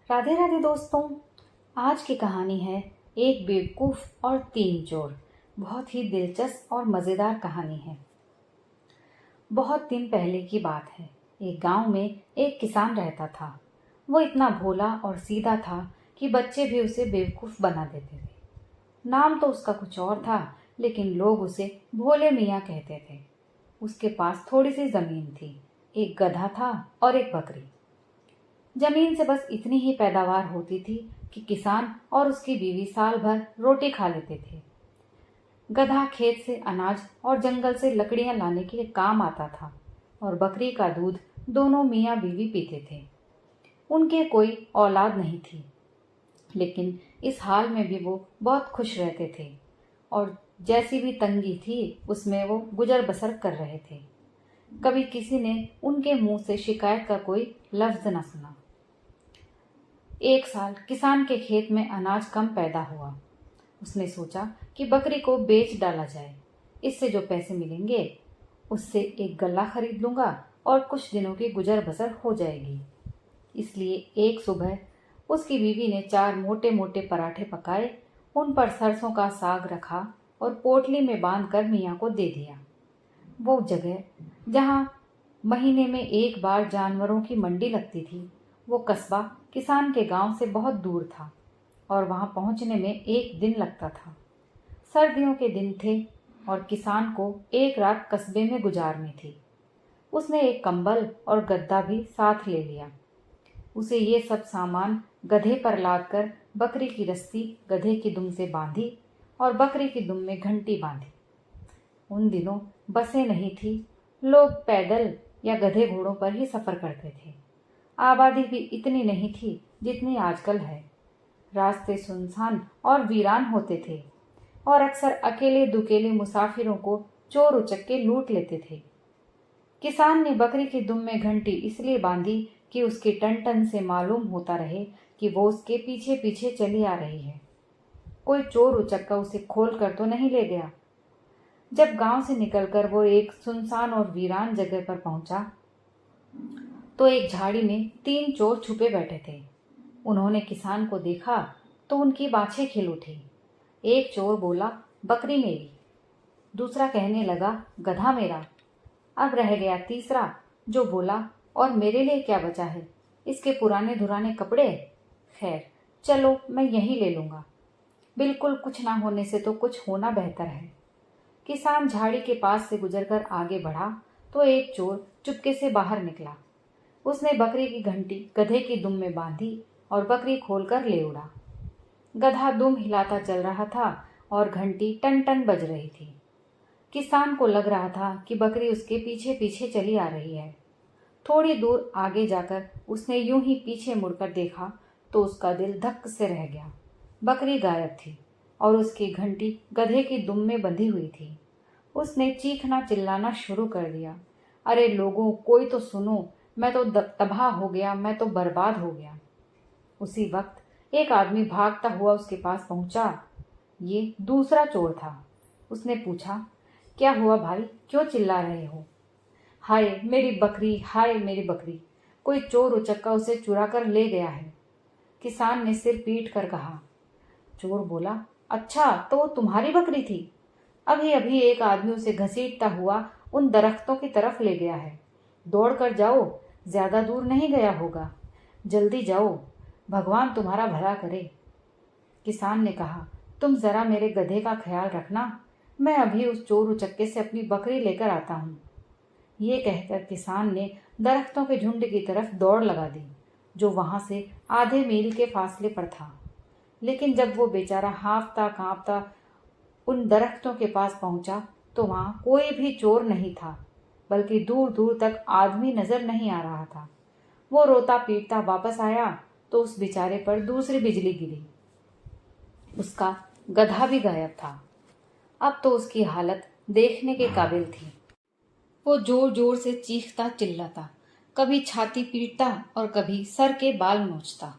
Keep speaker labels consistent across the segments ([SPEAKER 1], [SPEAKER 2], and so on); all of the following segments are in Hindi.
[SPEAKER 1] राधे राधे दोस्तों। आज की कहानी है एक बेवकूफ और तीन चोर। बहुत ही दिलचस्प और मजेदार कहानी है। बहुत दिन पहले की बात है। एक गांव में एक किसान रहता था। वो इतना भोला और सीधा था कि बच्चे भी उसे बेवकूफ बना देते थे। नाम तो उसका कुछ और था, लेकिन लोग उसे भोले मियाँ कहते थे। उसके पास थोड़ी सी जमीन थी, एक गधा था और एक बकरी। जमीन से बस इतनी ही पैदावार होती थी कि किसान और उसकी बीवी साल भर रोटी खा लेते थे। गधा खेत से अनाज और जंगल से लकड़ियां लाने के काम आता था और बकरी का दूध दोनों मियाँ बीवी पीते थे। उनके कोई औलाद नहीं थी, लेकिन इस हाल में भी वो बहुत खुश रहते थे और जैसी भी तंगी थी उसमें वो गुजर बसर कर रहे थे। कभी किसी ने उनके मुंह से शिकायत का कोई लफ्ज न सुना। एक साल किसान के खेत में अनाज कम पैदा हुआ। उसने सोचा कि बकरी को बेच डाला जाए। इससे जो पैसे मिलेंगे उससे एक गल्ला खरीद लूंगा और कुछ दिनों की गुजर बसर हो जाएगी। इसलिए एक सुबह उसकी बीवी ने 4 मोटे मोटे पराठे पकाए, उन पर सरसों का साग रखा और पोटली में बांधकर मियाँ को दे दिया। वो जगह जहाँ महीने में एक बार जानवरों की मंडी लगती थी, वो कस्बा किसान के गांव से बहुत दूर था और वहां पहुंचने में एक दिन लगता था। सर्दियों के दिन थे और किसान को एक रात कस्बे में गुजारनी थी। उसने एक कंबल और गद्दा भी साथ ले लिया। उसे ये सब सामान गधे पर लादकर बकरी की रस्सी गधे की दुम से बांधी और बकरी की दुम में घंटी बांधी। उन दिनों बसें नहीं थी, लोग पैदल या गधे घोड़ों पर ही सफर करते थे। आबादी भी इतनी नहीं थी जितनी आजकल है। रास्ते सुनसान और वीरान होते थे और अक्सर अकेले दुकेले मुसाफिरों को चोर उचक्के लूट लेते थे। किसान ने बकरी की दुम में घंटी इसलिए बांधी कि उसके टन टन से मालूम होता रहे कि वो उसके पीछे पीछे चली आ रही है। कोई चोर उचक्का उसे खोल कर तो नहीं ले गया। जब गांव से निकलकर वो एक सुनसान और वीरान जगह पर पहुंचा तो एक झाड़ी में 3 चोर छुपे बैठे थे। उन्होंने किसान को देखा तो उनकी बाछें खिल उठी। एक चोर बोला, बकरी मेरी। दूसरा कहने लगा, गधा मेरा। अब रह गया तीसरा, जो बोला, और मेरे लिए क्या बचा है, इसके पुराने धुराने कपड़े। खैर चलो, मैं यही ले लूंगा। बिल्कुल कुछ ना होने से तो कुछ होना बेहतर है। किसान झाड़ी के पास से गुजरकर आगे बढ़ा तो एक चोर चुपके से बाहर निकला। उसने बकरी की घंटी गधे की दुम में बांधी और बकरी खोलकर ले उड़ा। गधा दुम हिलाता चल रहा था और घंटी टन टन बज रही थी। किसान को लग रहा था कि बकरी उसके पीछे पीछे चली आ रही है। थोड़ी दूर आगे जाकर उसने यूं ही पीछे मुड़कर देखा तो उसका दिल धक्क से रह गया। बकरी गायब थी और उसकी घंटी गधे की दुम में बंधी हुई थी। उसने चीखना चिल्लाना शुरू कर दिया, अरे लोगों, कोई तो सुनो, मैं तो तबाह हो गया, मैं तो बर्बाद हो गया। उसी वक्त एक आदमी भागता हुआ उसके पास पहुंचा। ये दूसरा चोर था। उसने पूछा, क्या हुआ भाई, क्यों चिल्ला रहे हो? हाय मेरी बकरी, हाय मेरी बकरी, कोई चोर उचक्का उसे चुरा कर ले गया है। किसान ने सिर पीट कर कहा। चोर बोला, अच्छा तो वो तुम्हारी बकरी थी? अभी अभी एक आदमी उसे घसीटता हुआ उन दरख्तों की तरफ ले गया है। दौड़ कर जाओ, ज्यादा दूर नहीं गया होगा, जल्दी जाओ, भगवान तुम्हारा भला करे। किसान ने कहा, तुम जरा मेरे गधे का ख्याल रखना, मैं अभी उस चोर उचक्के से अपनी बकरी लेकर आता हूँ। ये कहकर किसान ने दरख्तों के झुंड की तरफ दौड़ लगा दी, जो वहां से आधे मील के फासले पर था। लेकिन जब वो बेचारा हाँफता कांपता उन दरख्तों के पास पहुंचा तो वहां कोई भी चोर नहीं था, बल्कि दूर दूर तक आदमी नजर नहीं आ रहा था। वो रोता पीटता वापस आया तो उस बेचारे पर दूसरी बिजली गिरी। उसका गधा भी गायब था। अब तो उसकी हालत देखने के काबिल थी। वो जोर जोर से चीखता चिल्लाता, कभी छाती पीटता और कभी सर के बाल नोचता।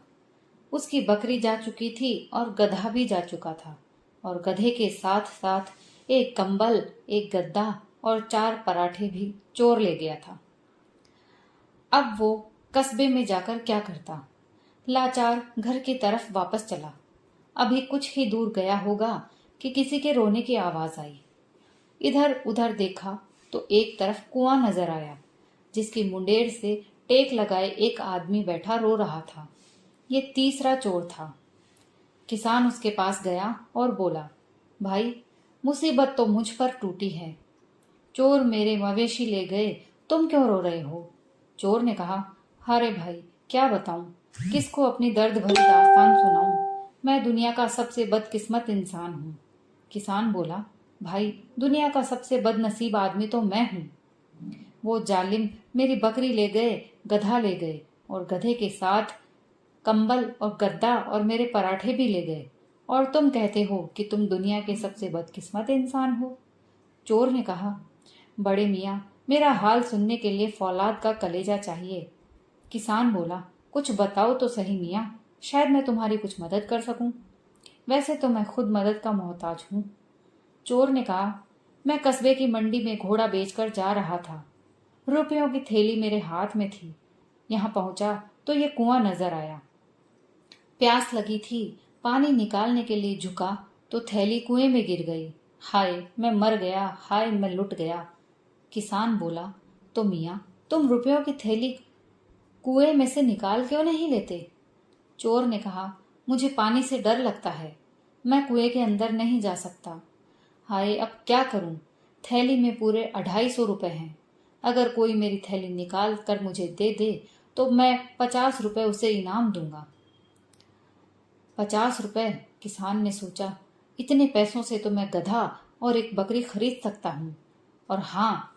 [SPEAKER 1] उसकी बकरी जा चुकी थी और गधा भी जा चुका था और गधे के साथ साथ एक कंबल, एक गद्दा और 4 पराठे भी चोर ले गया था। अब वो कस्बे में जाकर क्या करता? लाचार घर की तरफ वापस चला। अभी कुछ ही दूर गया होगा कि किसी के रोने की आवाज आई। इधर उधर देखा तो एक तरफ कुआं नजर आया, जिसकी मुंडेर से टेक लगाए एक आदमी बैठा रो रहा था। ये तीसरा चोर था। किसान उसके पास गया और बोला, भाई, मुसीबत तो मुझ पर टूटी है। चोर मेरे मवेशी ले गए, तुम क्यों रो रहे हो? चोर ने कहा, अरे भाई, क्या बताऊं, किसको अपनी दर्द भरी दास्तान सुनाऊं? मैं दुनिया का सबसे बदकिस्मत इंसान हूँ। किसान बोला, भाई, दुनिया का सबसे बदनसीब आदमी तो मैं हूँ। वो जालिम मेरी बकरी ले गए, गधा ले गए और गधे के साथ कंबल और गद्दा और मेरे पराठे भी ले गए, और तुम कहते हो कि तुम दुनिया के सबसे बदकिस्मत इंसान हो। चोर ने कहा, बड़े मियाँ, मेरा हाल सुनने के लिए फौलाद का कलेजा चाहिए। किसान बोला, कुछ बताओ तो सही मियाँ, शायद मैं तुम्हारी कुछ मदद कर सकूं। वैसे तो मैं खुद मदद का मोहताज हूँ। चोर ने कहा, मैं कस्बे की मंडी में घोड़ा बेचकर जा रहा था। रुपयों की थैली मेरे हाथ में थी। यहाँ पहुंचा तो ये कुआं नजर आया। प्यास लगी थी, पानी निकालने के लिए झुका तो थैली कुएं में गिर गई। हाय, मैं मर गया, हाय, मैं लुट गया। किसान बोला, तो मियाँ, तुम रुपयों की थैली कुएं में से निकाल क्यों नहीं लेते? चोर ने कहा, मुझे पानी से डर लगता है, मैं कुएं के अंदर नहीं जा सकता। हाय, अब क्या करूं? थैली में पूरे 250 रुपए हैं। अगर कोई मेरी थैली निकाल कर मुझे दे दे तो मैं 50 रुपए उसे इनाम दूंगा। 50 रुपए? किसान ने सोचा, इतने पैसों से तो मैं गधा और एक बकरी खरीद सकता हूँ, और हाँ,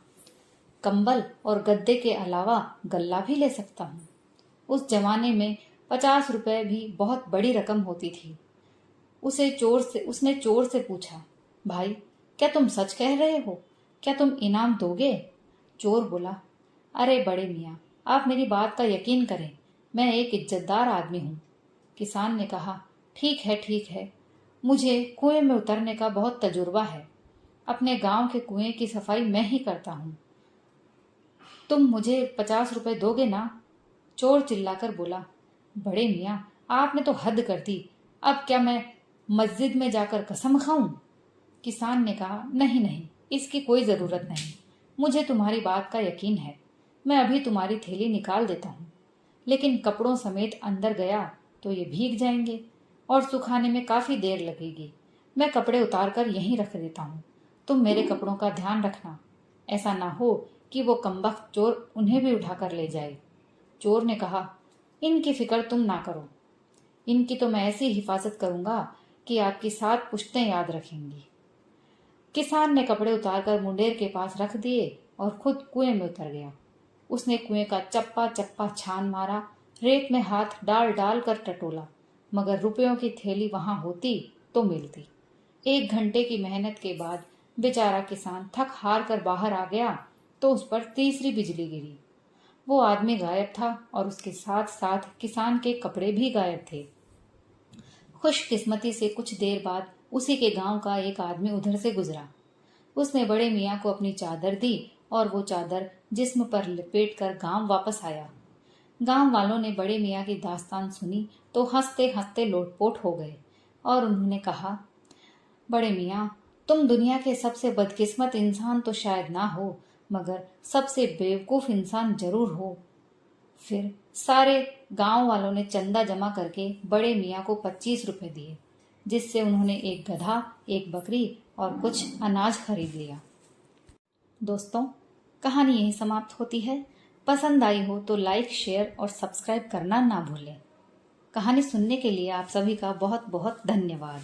[SPEAKER 1] कंबल और गद्दे के अलावा गल्ला भी ले सकता हूँ। उस जमाने में 50 रुपए भी बहुत बड़ी रकम होती थी। उसने चोर से पूछा, भाई, क्या तुम सच कह रहे हो? क्या तुम इनाम दोगे? चोर बोला, अरे बड़े मियाँ, आप मेरी बात का यकीन करें, मैं एक इज्जतदार आदमी हूँ। किसान ने कहा, ठीक है, ठीक है, मुझे कुएं में उतरने का बहुत तजुर्बा है। अपने गांव के कुएं की सफाई मैं ही करता हूँ। तुम मुझे 50 रुपए दोगे ना? चोर चिल्लाकर बोला, बड़े मियाँ, आपने तो हद कर दी। अब क्या मैं मस्जिद में जाकर कसम खाऊं? किसान ने कहा, नहीं नहीं, इसकी कोई जरूरत नहीं। मुझे तुम्हारी बात का यकीन है। मैं अभी तुम्हारी थैली निकाल देता हूँ, लेकिन कपड़ों समेत अंदर गया तो ये भीग जाएंगे और सुखाने में काफी देर लगेगी। मैं कपड़े उतार कर यहीं रख देता हूँ। तुम मेरे कपड़ों का ध्यान रखना, ऐसा ना हो कि वो कमबख्त चोर उन्हें भी उठाकर ले जाए। चोर ने कहा, इनकी फिक्र तुम ना करो, इनकी तो मैं ऐसी हिफाजत करूंगा कि आपकी 7 पुश्तें याद रखेंगी। किसान ने कपड़े उतारकर मुंडेर के पास रख दिए और खुद कुएं में उतर गया। उसने कुएं का चप्पा चप्पा छान मारा, रेत में हाथ डाल डाल कर टटोला, मगर रुपयों की थैली वहां होती तो मिलती। 1 घंटे की मेहनत के बाद बेचारा किसान थक हार कर बाहर आ गया तो उस पर तीसरी बिजली गिरी। वो आदमी गायब था और उसके साथ साथ किसान के कपड़े भी गायब थे। खुशकिस्मती से कुछ देर बाद उसी के गांव का एक आदमी उधर से गुजरा। उसने बड़े मियाँ को अपनी चादर दी और वो चादर जिस्म पर लपेट कर गांव वापस आया। गांव वालों ने बड़े मियाँ की दास्तान सुनी तो हंसते हंसते लोटपोट हो गए और उन्होंने कहा, बड़े मियाँ, तुम दुनिया के सबसे बदकिस्मत इंसान तो शायद ना हो, मगर सबसे बेवकूफ इंसान जरूर हो। फिर सारे गांव वालों ने चंदा जमा करके बड़े मियाँ को 25 रुपए दिए, जिससे उन्होंने एक गधा, एक बकरी और कुछ अनाज खरीद लिया। दोस्तों, कहानी यही समाप्त होती है। पसंद आई हो तो लाइक, शेयर और सब्सक्राइब करना ना भूलें। कहानी सुनने के लिए आप सभी का बहुत बहुत धन्यवाद।